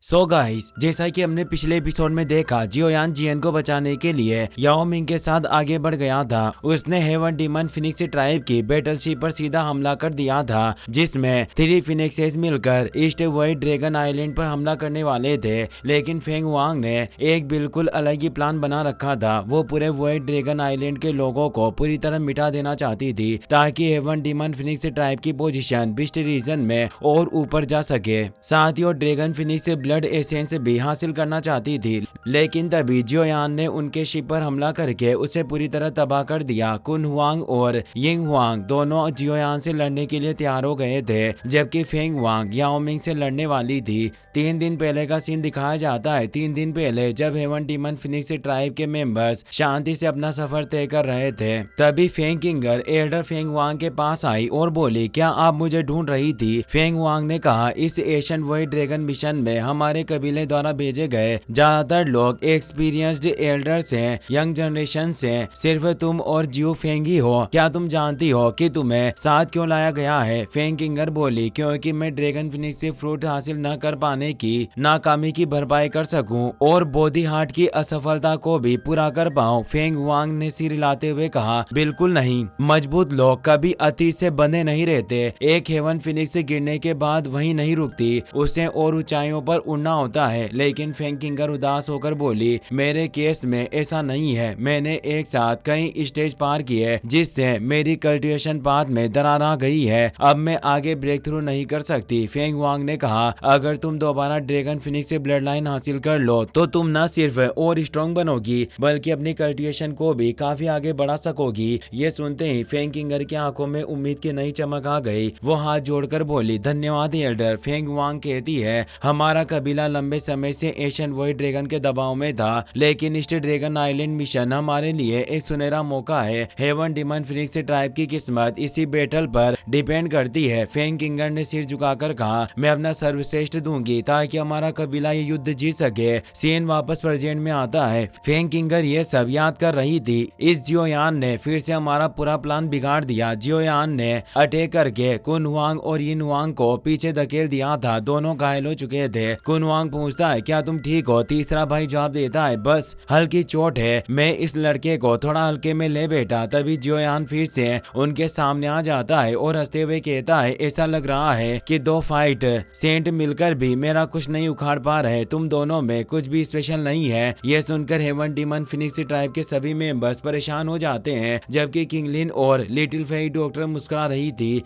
So guys, जैसा कि हमने पिछले एपिसोड में देखा, जियोयान जियन को बचाने के लिए याओ मिंग के साथ आगे बढ़ गया था। उसने हेवन डीमन फिनिक्स ट्राइब की बैटलशिप पर सीधा हमला कर दिया था, जिसमें 3 फिनिक्सेस मिलकर ईस्ट वाइट ड्रैगन आइलैंड पर हमला करने वाले थे। लेकिन फेंग वांग ने एक बिल्कुल अलग ही प्लान बना रखा था। वो पूरे वाइट ड्रैगन आइलैंड के लोगों को पूरी तरह मिटा देना चाहती थी, ताकि हेवन डीमन फिनिक्स ट्राइब की पोजीशन बिस्ट रीजन में और ऊपर जा सके। साथ ही वो ड्रैगन फिनिक्स से ब्लड एसेंस भी हासिल करना चाहती थी। लेकिन तभी जियोयान ने उनके शिप पर हमला करके उसे पूरी तरह तबाह कर दिया। कुन हुआंग और यिंग हुआंग दोनों जियोयान से लड़ने के लिए तैयार हो गए थे, जबकि फेंग वांग याओ मिंग से लड़ने वाली थी। 3 दिन पहले का सीन दिखाया जाता है। 3 दिन पहले जब हेवन डीमन फिनिक्स ट्राइब के मेंबर्स शांति से अपना सफर तय कर रहे थे, तभी फेंग किंगर एल्डर फेंग वांग के पास आई और बोली, क्या आप मुझे ढूंढ रही थी? फेंग वांग ने कहा, इस एशियन वाइट ड्रैगन मिशन में हमारे कबीले द्वारा भेजे गए ज्यादातर लोग एक्सपीरियंस्ड एल्डर्स हैं, यंग जनरेशन से सिर्फ तुम और जियो फेंग ही हो। क्या तुम जानती हो कि तुम्हें साथ क्यों लाया गया है? फेंग किंगर बोली, क्योंकि मैं ड्रैगन फिनिक्स से फ्रूट हासिल न कर पाने की नाकामी की भरपाई कर सकूं और बोधी हार्ट की असफलता को भी पूरा कर पाऊं। फेंग वांग ने सिर हिलाते हुए कहा, बिल्कुल नहीं, मजबूत लोग कभी अतीत से बंधे नहीं रहते। एक हेवन फिनिक्स से गिरने के बाद वहीं नहीं रुकती, उसे और ऊंचाइयों पर उड़ना होता है। लेकिन फेंग किंगर उदास होकर बोली, मेरे केस में ऐसा नहीं है। मैंने एक साथ कई स्टेज पार किए, जिससे मेरी कल्टिवेशन पाथ में दरार आ गई है। अब मैं आगे ब्रेक थ्रू नहीं कर सकती। फेंग वांग ने कहा, अगर तुम दोबारा ड्रैगन फिनिक्स से ब्लड लाइन हासिल कर लो तो तुम न सिर्फ और स्ट्रॉन्ग बनोगी, बल्कि अपनी कल्टिवेशन को भी काफी आगे बढ़ा सकोगी। ये सुनते ही फेंग किंगर की आंखों में उम्मीद की नई चमक आ गई। वो हाथ जोड़कर बोली, धन्यवाद एल्डर। फेंग वांग कहती है, हमारा कबीला लंबे समय से एशियन वाइट ड्रैगन के दबाव में था, लेकिन ईस्ट ड्रैगन आइलैंड मिशन हमारे लिए एक सुनहरा मौका है। हेवन डीमन फिनिक्स ट्राइब की किस्मत इसी बैटल पर डिपेंड करती है। फेंग किंगर ने सिर झुकाकर कहा, मैं अपना सर्वश्रेष्ठ दूंगी ताकि हमारा कबीला ये युद्ध जीत सके। सीन वापस प्रेजेंट में आता है। फेंग किंगर ये सब याद कर रही थी। इस जियोयान ने फिर से हमारा पूरा प्लान बिगाड़ दिया। जियोयान ने अटैक करके कुन हुआंग और यिन हुआंग को पीछे धकेल दिया था। दोनों घायल हो चुके थे। कुन हुआंग पूछता है, क्या तुम ठीक हो? तीसरा भाई जवाब देता है, बस हल्की चोट है, मैं इस लड़के को थोड़ा हल्के में ले बैठा। तभी जियोयान फिर से उनके सामने आ जाता है और हंसते हुए कहता है, ऐसा लग रहा है कि 2 फाइट सेंट मिलकर भी मेरा कुछ नहीं उखाड़ पा रहे। तुम दोनों में कुछ भी स्पेशल नहीं है। यह सुनकर हेवन डीमन फिनिक्स ट्राइब के सभी मेंबर्स परेशान हो जाते हैं, जबकि किंगलिन और लिटिल फेई डॉक्टर मुस्कुरा रही थी।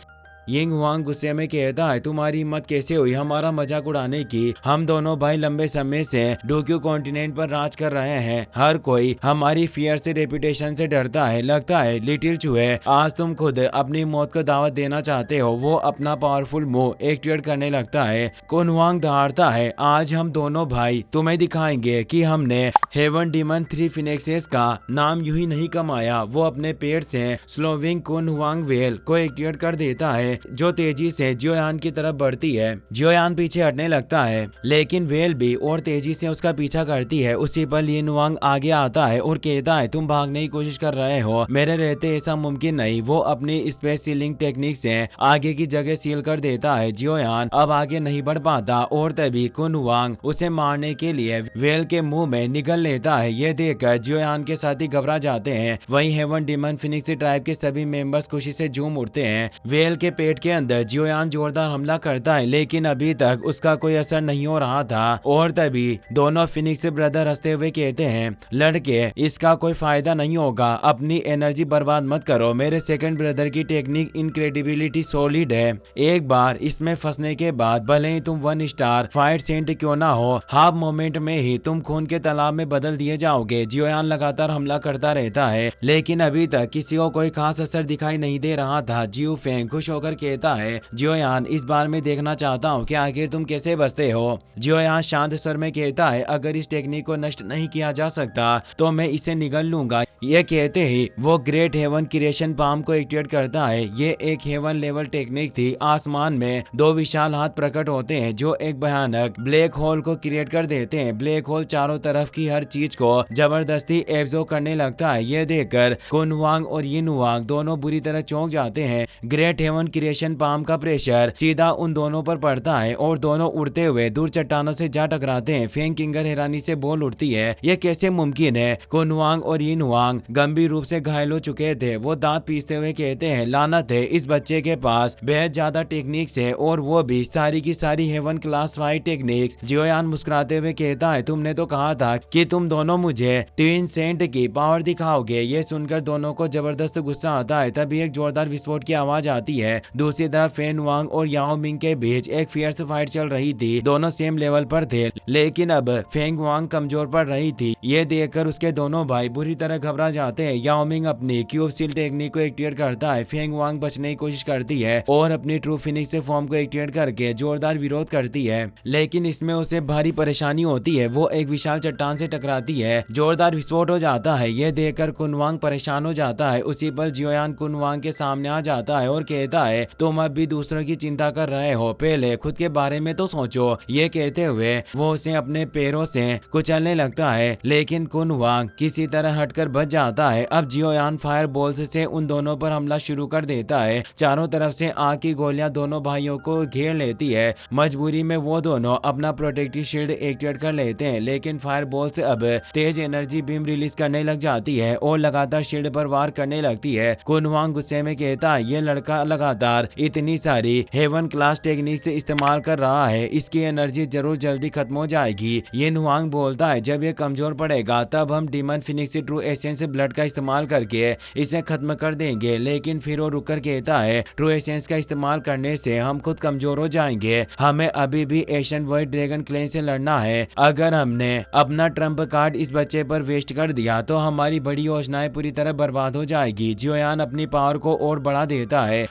यिंग हुआंग गुस्से में कहता है, तुम्हारी हिम्मत कैसे हुई हमारा मजाक उड़ाने की? हम दोनों भाई लंबे समय से डोक्यू कॉन्टिनेंट पर राज कर रहे हैं। हर कोई हमारी फियर से रेपुटेशन से डरता है। लगता है लिटिल चूहे, आज तुम खुद अपनी मौत को दावत देना चाहते हो। वो अपना पावरफुल मूव एक्टिवेट करने लगता है। कुन हुआंग दहाड़ता है, आज हम दोनों भाई तुम्हें दिखाएंगे कि हमने हेवन डीमन 3 फिनिक्सेस का नाम यूं ही नहीं कमाया। वो अपने पेड़ से स्लोविंग कुन हुआंग वेल को एक्टिवेट कर देता है, जो तेजी से जियोयान की तरफ बढ़ती है। जियोयान पीछे हटने लगता है, लेकिन वेल भी और तेजी से उसका पीछा करती है। उसी पर यिन हुआंग आगे आता है और कहता है, तुम भागने की कोशिश कर रहे हो, मेरे रहते ऐसा मुमकिन नहीं। वो अपनी स्पेस सीलिंग टेक्निक से आगे की जगह सील कर देता है। जियोयान अब आगे नहीं बढ़ पाता और तभी कुन हुआंग उसे मारने के लिए वेल के मुंह में निगल लेता है। ये देखकर जियोयान के साथी घबरा जाते हैं। वहीं हेवन डीमन फिनिक्स ट्राइब के सभी मेंबर्स खुशी से झूम उठते हैं। वेल के पेट के अंदर जियोयान जोरदार हमला करता है, लेकिन अभी तक उसका कोई असर नहीं हो रहा था। और तभी दोनों फिनिक्स ब्रदर हंसते हुए कहते हैं, लड़के, इसका कोई फायदा नहीं होगा, अपनी एनर्जी बर्बाद मत करो। मेरे सेकंड ब्रदर की टेक्निक इनक्रेडिबिलिटी सॉलिड है। एक बार इसमें फंसने के बाद भले ही तुम 1 स्टार फाइट सेंट क्यों ना हो, हाफ मोमेंट में ही तुम खून के तालाब में बदल दिए जाओगे। जियोयान लगातार हमला करता रहता है, लेकिन अभी तक किसी को कोई खास असर दिखाई नहीं दे रहा था। जियो फेंग खुश होकर कहता है, जियोयान, इस बार मैं देखना चाहता हूँ कि आखिर तुम कैसे बचते हो। जियोयान शांत स्वर में कहता है, अगर इस टेक्निक को नष्ट नहीं किया जा सकता तो मैं इसे निगल लूंगा। ये कहते ही वो ग्रेट हेवन क्रिएशन पाम को एक्टिवेट करता है। ये एक हेवन लेवल टेक्निक थी। आसमान में 2 विशाल हाथ प्रकट होते हैं, जो एक भयानक ब्लैक होल को क्रिएट कर देते हैं। ब्लैक होल चारों तरफ की हर चीज को जबरदस्ती एब्जॉर्ब करने लगता है। ये देखकर कुन हुआंग और यिन हुआंग दोनों बुरी तरह चौंक जाते हैं। ग्रेट हेवन क्रिएशन पाम का प्रेशर सीधा उन दोनों पर पड़ता है और दोनों उड़ते हुए दूर चट्टानों से जा टकराते हैं। फेंग किंगर हैरानी से बोल उठती है, यह कैसे मुमकिन है? कुन हुआंग और यिन हुआंग गंभीर रूप से घायल हो चुके थे। वो दांत पीसते हुए कहते हैं, लानत है, इस बच्चे के पास बेहद ज्यादा टेक्निक्स है और वो भी सारी की सारी हेवन क्लास फाइट टेक्निक्स। जियोयान मुस्कुराते हुए कहता है, तुमने तो कहा था कि तुम दोनों मुझे ट्विन सेंट की पावर दिखाओगे। ये सुनकर दोनों को जबरदस्त गुस्सा आता है। तभी एक जोरदार विस्फोट की आवाज आती है। दूसरी तरफ फेन वांग और याओ मिंग के बीच एक फियर्स फाइट चल रही थी। दोनों सेम लेवल पर थे, लेकिन अब फेंग वांग कमजोर पड़ रही थी। ये देखकर उसके दोनों भाई बुरी तरह घबरा जाते हैं। याओ मिंग अपनी क्यूब सील टेक्निक को एक्टिवेट करता है। फेंग वांग बचने की कोशिश करती है और अपनी ट्रू फिनिक्स फॉर्म को एक्टिवेट करके जोरदार विरोध करती है, लेकिन इसमें उसे भारी परेशानी होती है। वो एक विशाल चट्टान से टकराती है। जोरदार विस्फोट हो जाता है। यह देखकर कुनवांग परेशान हो जाता है। उसी पर जियोयान कुनवांग के सामने आ जाता है और कहता है, तुम अब भी दूसरों की चिंता कर रहे हो, पहले खुद के बारे में तो सोचो। ये कहते हुए वो उसे अपने पैरों से कुचलने लगता है, लेकिन कुनवांग किसी तरह हटकर बच जाता है। अब जियोयान फायर बॉल्स से उन दोनों पर हमला शुरू कर देता है। चारों तरफ से आग की गोलियां दोनों भाइयों को घेर लेती है। मजबूरी में वो दोनों अपना प्रोटेक्टिव शील्ड एक्टिवेट कर लेते हैं, लेकिन फायर बॉल्स अब तेज एनर्जी बीम रिलीज करने लग जाती है और लगातार शील्ड पर वार करने लगती है। कुनवांग गुस्से में कहता है, ये लड़का लगातार इतनी सारी हेवन क्लास टेक्निक से इस्तेमाल कर रहा है, इसकी एनर्जी जरूर जल्दी खत्म हो जाएगी। ये नुआंग बोलता है, जब ये कमजोर पड़ेगा तब हम demon Phoenix true essence blood का इस्तेमाल करके इसे खत्म कर देंगे। लेकिन फिर वो रुककर कहता है, ट्रू एसेंस का इस्तेमाल करने से हम खुद कमजोर हो जाएंगे। हमें अभी भी एशियन वाइट ड्रैगन क्लेन से लड़ना है। अगर हमने अपना ट्रम्प कार्ड इस बच्चे पर वेस्ट कर दिया तो हमारी बड़ी योजनाएं पूरी तरह बर्बाद हो जाएगी। जियोयान अपनी पावर को और बढ़ा देता है।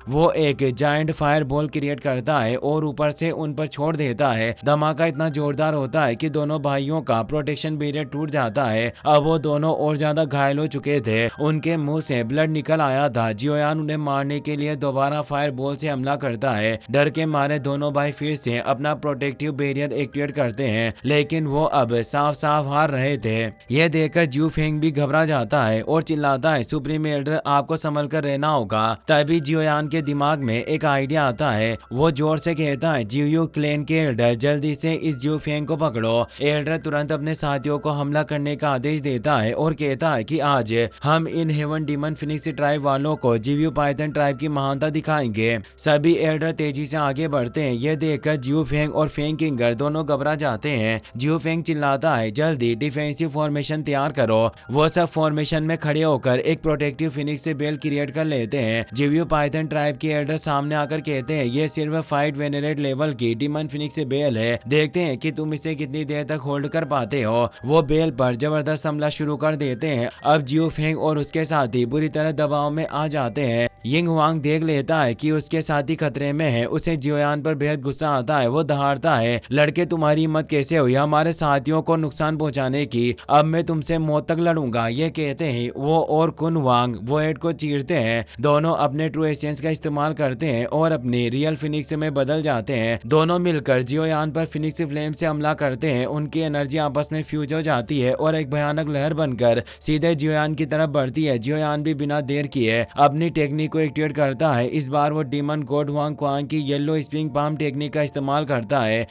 वो एक जायंट फायर बॉल क्रिएट करता है और ऊपर से उन पर छोड़ देता है। धमाका इतना जोरदार होता है कि दोनों भाइयों का प्रोटेक्शन बैरियर टूट जाता है। अब वो दोनों और ज्यादा घायल हो चुके थे, उनके मुंह से ब्लड निकल आया था। जियोयान उन्हें मारने के लिए दोबारा फायर बॉल से हमला करता है। डर के मारे दोनों भाई फिर से अपना प्रोटेक्टिव बैरियर एक्टिवेट करते हैं, लेकिन वो अब साफ साफ हार रहे थे। यह देखकर ज्यू फेंग भी घबरा जाता है और चिल्लाता है, सुप्रीम एल्डर आपको संभल कर रहना होगा। तभी जियोयान के दिमाग में एक आइडिया आता है। वो जोर से कहता है, जियो क्लेन के एल्डर, जल्दी से इस ज्यू फेंग को पकड़ो। एल्डर तुरंत अपने साथियों को हमला करने का आदेश देता है और कहता है कि आज हम in heaven demon Phoenix tribe वालों को जियो पाइथन ट्राइब की महानता दिखाएंगे। सभी एल्डर तेजी से आगे बढ़ते हैं। यह देखकर जियो फेंग और फेंग किंगर दोनों घबरा जाते हैं। जियो फेंग चिल्लाता है, जल्दी डिफेंसिव फॉर्मेशन तैयार करो। वो सब फॉर्मेशन में खड़े होकर एक प्रोटेक्टिव फिनिक्स से बेल क्रिएट कर लेते हैं। जियो पाइथन ट्राइब के एल्डर सामने आकर कहते हैं, ये सिर्फ फाइट वेनरेट लेवल की डीमन फिनिक्स बेल है, देखते हैं कि तुम इसे कितनी देर तक होल्ड कर पाते हो। वो बेल पर जबरदस्त हमला शुरू कर देते हैं। अब जियो फेंग और उसके साथी बुरी तरह दबाव में आ जाते हैं। यिंग हुआंग देख लेता है कि उसके साथी खतरे में है। उसे जियोयान पर बेहद गुस्सा आता है। वो दहाड़ता है, लड़के तुम्हारी हिम्मत कैसे हुई हमारे साथियों को नुकसान पहुंचाने की? अब मैं तुमसे मौत तक लड़ूंगा। ये कहते ही वो और कुन वांग वोएड को चीरते हैं। दोनों अपने ट्रू एसेंस का इस्तेमाल करते हैं और अपनी रियल फिनिक्स में बदल जाते हैं। दोनों मिलकर जियोयान पर फिनिक्स फ्लेम से हमला करते हैं। उनकी एनर्जी आपस में फ्यूज हो जाती है और एक भयानक लहर बनकर सीधे जियोयान की तरफ बढ़ती है। जियोयान भी बिना देर किए अपनी टेक्निक को एक्टिवेट करता है। इस बार वो डीमन गॉड हुआंग क्वांग की येलो स्प्रिंग पाम टेक्निक का इस्तेमाल करता है।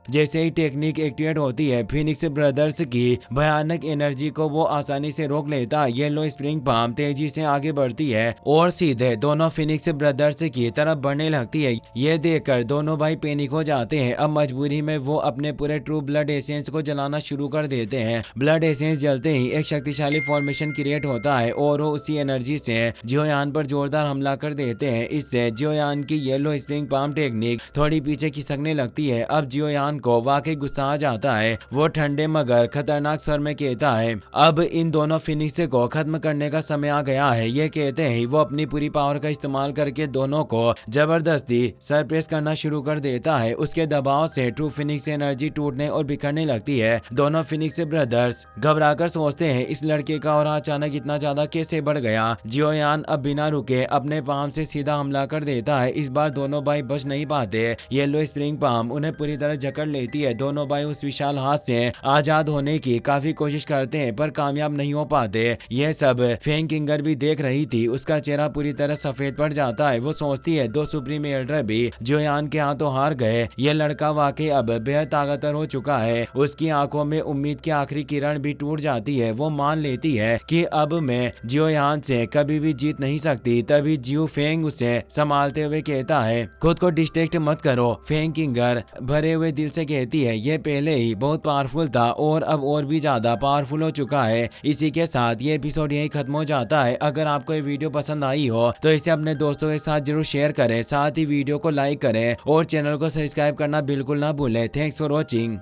जैसे ही टेक्निक एक्टिवेट होती है, फिनिक्स ब्रदर्स की भयानक एनर्जी को वो आसानी से रोक लेता है। येलो स्प्रिंग पाम तेजी से आगे बढ़ती है और सीधे दोनों फिनिक्स ब्रदर्स की तरफ बढ़ने लगती है। ये देखकर दोनों भाई पैनिक हो जाते हैं। अब मजबूरी में वो अपने पूरे ट्रू ब्लड एसेंस को जलाना शुरू कर देते हैं। ब्लड एसेंस जलते ही एक शक्तिशाली फॉर्मेशन क्रिएट होता है और वो उसी एनर्जी से जियोयान पर जोरदार हमला कर देते हैं। इससे जियोयान की येलो स्प्रिंग पाम टेक्निक थोड़ी पीछे खिसकने लगती है। अब जियोयान को वाकई गुस्सा आ जाता है। वो ठंडे मगर खतरनाक स्वर में कहता है, अब इन दोनों फिनिक्स को खत्म करने का समय आ गया है। ये कहते ही वो अपनी पूरी पावर का इस्तेमाल करके दोनों को जबरदस्ती सरप्रेस करना शुरू कर देता है। उसके दबाव से ट्रू फिनिक्स एनर्जी टूटने और बिखरने लगती है। दोनों फिनिक्स ब्रदर्स घबराकर सोचते हैं, इस लड़के का और अचानक इतना ज्यादा कैसे बढ़ गया। जियोयान अब बिना रुके अपने पाम से सीधा हमला कर देता है। इस बार दोनों भाई बच नहीं पाते। येलो स्प्रिंग पाम उन्हें पूरी तरह जकड़ पकड़ लेती है। दोनों भाई उस विशाल हाथ से आजाद होने की काफी कोशिश करते हैं पर कामयाब नहीं हो पाते। यह सब फेंग किंगर भी देख रही थी। उसका चेहरा पूरी तरह सफेद पड़ जाता है। वो सोचती है दो सुप्रीम एल्डर भी जियोयान के हाथों हार गए। यह लड़का वाकई अब बेहद ताकतवर हो चुका है। उसकी आंखों में उम्मीद की आखिरी किरण भी टूट जाती है। वो मान लेती है कि अब मैं जियोयान से कभी भी जीत नहीं सकती। तभी जियो फेंग उसे संभालते हुए कहता है खुद को डिस्ट्रैक्ट मत करो। फेंग किंगर भरे हुए दिल से कहती है यह पहले ही बहुत पावरफुल था और अब और भी ज्यादा पावरफुल हो चुका है। इसी के साथ ये एपिसोड यही खत्म हो जाता है। अगर आपको ये वीडियो पसंद आई हो तो इसे अपने दोस्तों के साथ जरूर शेयर करें। साथ ही वीडियो को लाइक करें और चैनल को सब्सक्राइब करना बिल्कुल ना भूलें। Thanks for watching.